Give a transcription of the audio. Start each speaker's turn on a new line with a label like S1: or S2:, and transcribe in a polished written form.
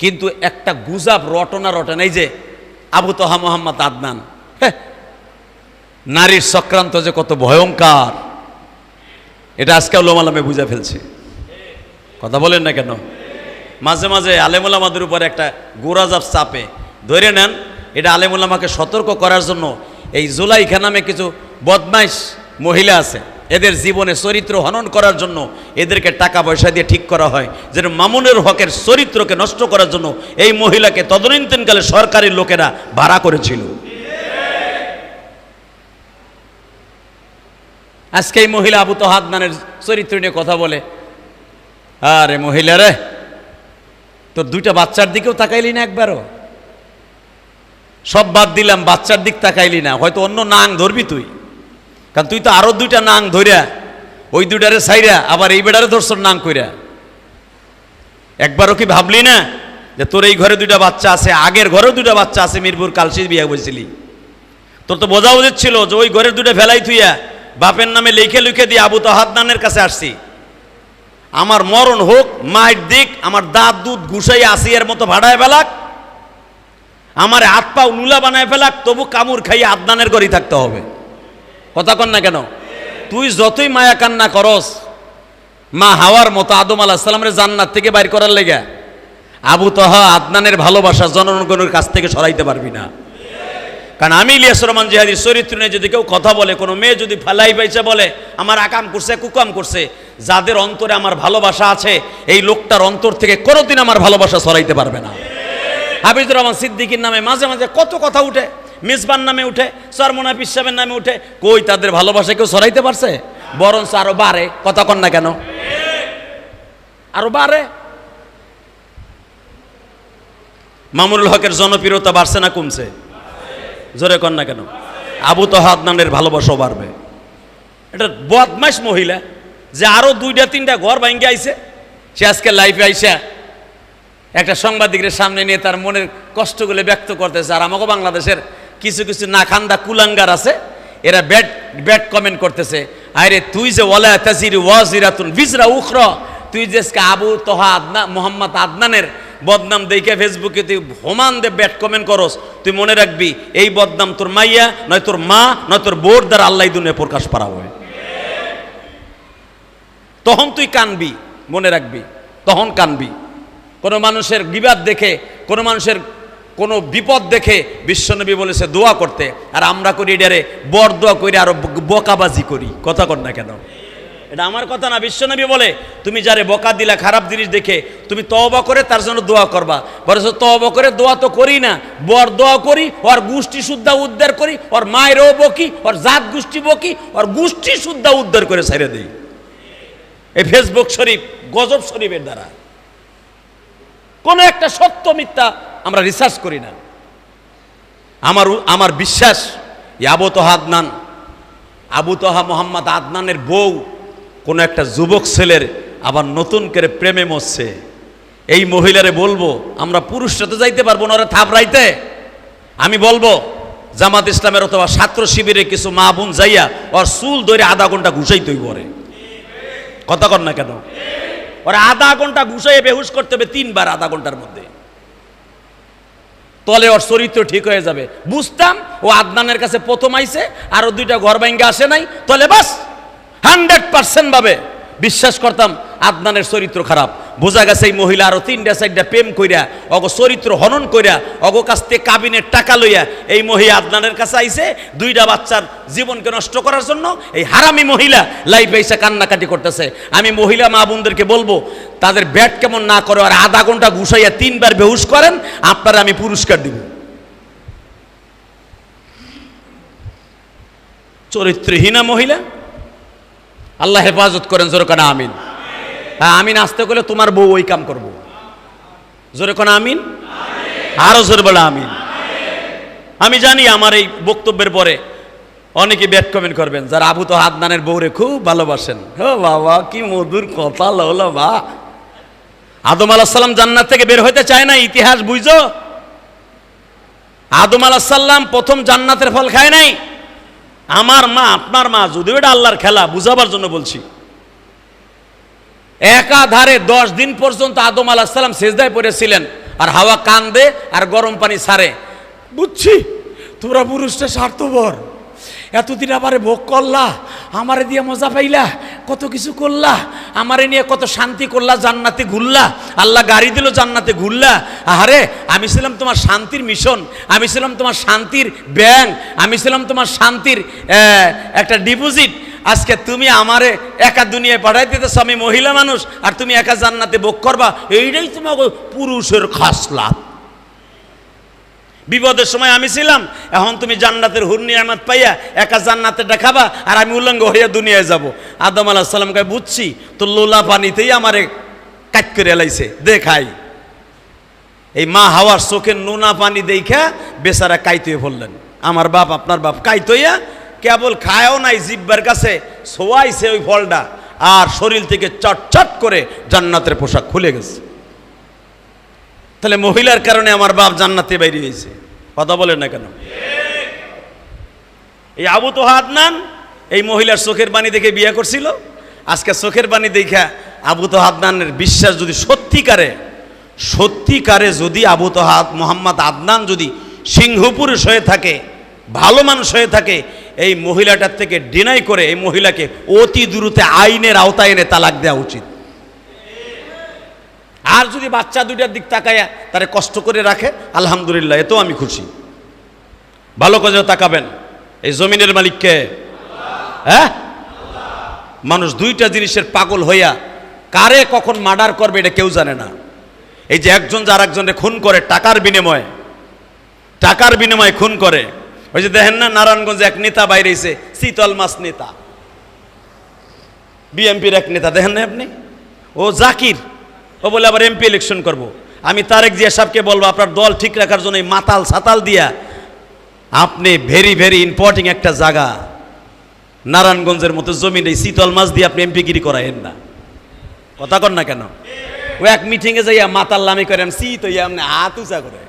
S1: কিন্তু একটা গুজব রটনা রটেন, এই যে আবু তহা মোহাম্মদ আদনান, নারীর চক্রান্ত যে কত ভয়ঙ্কর এটা আজকে ওলামায়ে বুঝে ফেলছে। কথা বলেন না কেন? মাঝে মাঝে আলেমুলামাদের উপর একটা গোরাজাব চাপে ধরে নেন, এটা আলেমুলামাকে সতর্ক করার জন্য এই জুলাইখা নামে কিছু বদমাইশ মহিলা আছে, এদের জীবনে চরিত্র হনন করার জন্য এদেরকে টাকা পয়সা দিয়ে ঠিক করা হয়, যেন মামুনুর হকের চরিত্রকে নষ্ট করার জন্য এই মহিলাকে তদানীন্তনকালে সরকারি লোকেরা ভাড়া করেছিল। আজকে এই মহিলা আবু তহা আদনানের চরিত্র নিয়ে কথা বলে, আরে মহিলা রে, তোর দুইটা বাচ্চার দিকেও তাকাইলি না একবারও? সব বাদ দিলাম, বাচ্চার দিক তাকাইলি না, হয়তো অন্য নাং ধরবি তুই, কারণ তুই তো আরো দুইটা নাং ধরিয়া ওই দুইটারে সাইরা আবার এই বেটারে ধরছর নাং কইরা। একবারও কি ভাবলি না যে তোর এই ঘরে দুইটা বাচ্চা আছে, আগের ঘরেও দুইটা বাচ্চা আছে, মিরপুর কালশি বিয়া বলছিলি? তোর তো বোঝা উচিত ছিল যে ওই ঘরের দুইটা ফেলাই তুইয়া বাপের নামে লিখে লিখে দিয়ে আবু তহা আদনানের কাছে আসছি, আমার মরণ হোক, মায়ের দিক, আমার দাঁত দুধ ঘুষাই আসিয়ার মতো ভাড়ায় ফেলাক, আমার হাত পাও নুলা বানায় ফেলাক, তবু কামড় খাইয়ে আদনানের ঘরেই থাকতে হবে। কথা কন না কেন? তুই যতই মায়া কান্না করস, মা হাওয়ার মতো আদম আলাইহিস সালামের জান্নাত থেকে বাইর করার লেগে আবু তহা আদনানের ভালোবাসা জনগণের কাছ থেকে সরাইতে পারবি না। কারণ আমি ইলিয়াস রহমান জিহাদির চরিত্র নিয়ে যদি কেউ কথা বলে, কোনো মেয়ে যদি ফালাই পাইছে বলে আমার আকাম করছে কুকাম করছে, যাদের অন্তরে আমার ভালোবাসা আছে এই লোকটার অন্তর থেকে কোনোদিন আমার ভালোবাসা সরাইতে পারবে না। হাফিজুর রহমান সিদ্দিকীর নামে মাঝে মাঝে কত কথা উঠে, মিসবান নামে উঠে, সরমনা পীর সাহেবের নামে উঠে, কই তাদের ভালোবাসা কেউ সরাইতে পারছে? বরঞ্চ আরো বাড়ে। কথা কন না কেন? আরো বাড়ে। মামুনুল হকের জনপ্রিয়তা বাড়ছে না কমছে? জোরে কন না কেন? আবু তহা আদনানের ভালোবাসাও বাড়বে। এটা বদমাইশ মহিলা যে আরো দুইটা তিনটা ঘর ভাঙ্গে আইছে, সে আজকে লাইফে আইসা একটা সাংবাদিকের সামনে নিয়ে তার মনের কষ্টগুলো ব্যক্ত করতেছে। আর আমাকে বাংলাদেশের কিছু কিছু নাখান্দা কুলাঙ্গার আছে, এরা ব্যাড ব্যাড কমেন্ট করতেছে, আরে তুই যে ওয়ালা তাজির ওয়াজিরাতুন বিজরা উখরা, তুই যে আবু তহা আদনান মোহাম্মদ আদনানের বদনাম দেখে ফেসবুকে তুই হোমান দে ব্যাড কমেন্ট করস, তুই মনে রাখবি এই বদনাম তোর মাইয়া নয় তোর মা নয় তোর বোর দ্বারা আল্লাহ দুনিয়া প্রকাশ করা হয়। তখন তুই কানবি, মনে রাখবি, তখন কানবি। কোনো মানুষের গিবাদ দেখে, কোনো মানুষের কোনো বিপদ দেখে বিশ্বনবী বলেছে দোয়া করতে, আর আমরা করি এটারে বর দোয়া করি, আরো বকাবাজি করি। কথা কর না কেন? এটা আমার কথা না, বিশ্বনবী বলে তুমি যারে বকা দিলা খারাপ জিনিস দেখে, তুমি তওবা করে তার জন্য দোয়া করবা। বরঞ্চ তওবা করে দোয়া তো করি না, বর দোয়া করি, ওর গোষ্ঠী শুদ্ধা উদ্ধার করি, ওর মায়েরও বকি, ওর জাত গোষ্ঠী বকি, ওর গোষ্ঠী শুদ্ধা উদ্ধার করে ছেড়ে দিই। এই ফেসবুক শরীফ, গজব শরীফের দ্বারা কোনো একটা সত্য মিথ্যা আমরা রিসার্চ করি না। আমার বিশ্বাস আবু তহা আদনান, আবু তহা মোহাম্মদ আদনানের বউ কোনো একটা যুবক ছেলের আবার নতুন করে প্রেমে মরছে। এই মহিলারে বলবো, আমরা পুরুষরা তো যাইতে পারবো না ওরা থাপড়াইতে, আমি বলবো জামাত ইসলামের অথবা ছাত্র শিবিরে কিছু মা বোন যাইয়া ওর চুল ধরে আধা ঘন্টা ঘুষাইতেই পরে। কথা কর না কেন? ওরা আধা ঘন্টা ঘুষাইয়ে বেহুশ করতে হবে 3 বার আধা ঘন্টার মধ্যে, তলে ওর চরিত্র ঠিক হয়ে যাবে। বুঝতাম ও আদনানের কাছে প্রথম আইছে, আরো 2টা ঘর ভাঙ্গা আসে নাই, তলে বাস 100% ভাবে বিশ্বাস করতাম আদনানের চরিত্র খারাপ। বোঝা গেছে এই মহিলা আরো 3টা 4টা প্রেম কইরা অগ চরিত্র হনন কইরা অগ কাছ থেকে কাবিনের টাকা লইয়া এই মহিলা আদনানের কাছে আইছে 2টা বাচ্চার জীবনকে নষ্ট করার জন্য। এই হারামি মহিলা লাইফে এসে কান্নাকাটি করতেছে। আমি মহিলা মা বোনদেরকে বলবো তাদের ব্যাট কেমন না করে আর আধা ঘন্টা ঘুষাইয়া 3 বার বেহুশ করেন, আপনারা আমি পুরস্কার দিব। চরিত্রহীনা মহিলা, আল্লাহ হেফাজত করেন। জোরে কোন আমিন। হ্যাঁ আমিন আসতে গেলে তোমার বউ ওই কাম করবো। জোরে কোন আমিন, আরো জোরে বলে আমিন। আমি জানি আমার এই বক্তব্যের পরে অনেকে ব্যাড কমেন্ট করবেন যারা আবু তহা আদনানের বউরে খুব ভালোবাসেন। ও বাবা কি মধুর কথা লওলা বা। আদম আলাইহিস সালাম জান্নাত থেকে বের হইতে চায় না, ইতিহাস বুঝছো? আদম আলাইহিস সালাম প্রথম জান্নাতের ফল খায় নাই। আমার মা আপনার মা, যদিও এটা আল্লাহর খেলা, বুঝাবার জন্য বলছি, একাধারে 10 দিন পর্যন্ত আদম আলাইহিস সালাম সেজদায় পড়েছিলেন। আর হাওয়া কান্দে আর গরম পানি ছাড়ে।
S2: বুঝছি তোমরা পুরুষটা স্বার্থপর, এতদিন আমারে ভোগ করলা, আমারে দিয়ে মজা পাইলা, কত কিছু করলা, আমারে নিয়ে কত শান্তি করলা, জান্নাতে ঘুরলা, আল্লাহ গাড়ি দিল জান্নাতে ঘুরলা। আরে আমি ছিলাম তোমার শান্তির মিশন, আমি ছিলাম তোমার শান্তির ব্যাংক, আমি ছিলাম তোমার শান্তির একটা ডিপোজিট। আজকে তুমি আমারে একা দুনিয়ায় পাঠাই দিতেছ, আমি মহিলা মানুষ, আর তুমি একা জান্নাতে ভোগ করবা। এইটাই তোমাকে পুরুষের খাসলাত। বিপদের সময় আমি ছিলাম, এখন তুমি জান্নাতের হুর নিয়ামত পাইয়া একা জান্নাতে দেখাবা, আর আমি উল্লঙ্ঘ হইয়া দুনিয়ায় যাব। আদম আলাইহিস সালামকে বুঝছি তো লোলা পানিতেই আমারে কাট করে এলাইছে দেখাই। এই মা হাওয়ার চোখের নোনা পানি দেখা বেচারা কাইতে পড়লেন। আমার বাপ আপনার বাপ কাইতইয়া কেবল খায়ও নাই, জিব্বার কাছে ছোয়াইছে ওই ফলটা, আর শরীর থেকে চটচট করে জান্নাতের পোশাক খুলে গেছে। তাহলে মহিলার কারণে আমার বাপ জান্নাতে বাইরে হয়েছে, কথা বলেন না কেন? এই আবু তোহা আদনান এই মহিলার চোখের পানি দেখে বিয়ে করছিল। আজকে চোখের পানি দেখা আবু তোহা আদনানের বিশ্বাস যদি সত্যিকারে যদি আবু তোহা মোহাম্মদ আদনান যদি সিংহপুরুষ হয়ে থাকে, ভালো মানুষ হয়ে থাকে, এই মহিলাটার থেকে ডিনাই করে এই মহিলাকে অতি দ্রুত আইনের আওতায় এনে তালাক দেওয়া উচিত। আর যদি বাচ্চা দুইটার দিক তাকায়া তারে কষ্ট করে রাখে, আলহামদুলিল্লাহ, এতেও আমি খুশি। ভালো কাজে তাকাবেন। এই জমিনের মালিককে, হ্যাঁ, মানুষ দুইটা জিনিসের পাগল হইয়া কারে কখন মার্ডার করবে এটা কেউ জানে না। এই যে একজন যার একজনের খুন করে টাকার বিনিময়ে খুন করে। ওই যে দেখেন না, নারায়ণগঞ্জে এক নেতা বাইরেছে, শীতল মাছ নেতা, বিএমপির এক নেতা, দেখেন না আপনি? ও জাকির, ও বলে আবার এমপি ইলেকশন করব। আমি তারেক জিয়া সাহেবকে বলবো, আপনার দল ঠিক রাখার জন্য এই মাতাল সাতাল দিয়া আপনি ভেরি ইম্পর্টেন্ট একটা জায়গা নারায়ণগঞ্জের মতো জমিন, এই শীতল মাছ দিয়ে আপনি এমপিগিরি করায়েন না। কথা কর না কেন? ও এক মিটিংয়ে যাইয়া মাতাল্লামি করেন, শীত হইয়া আপনি হাত উঁচা করে।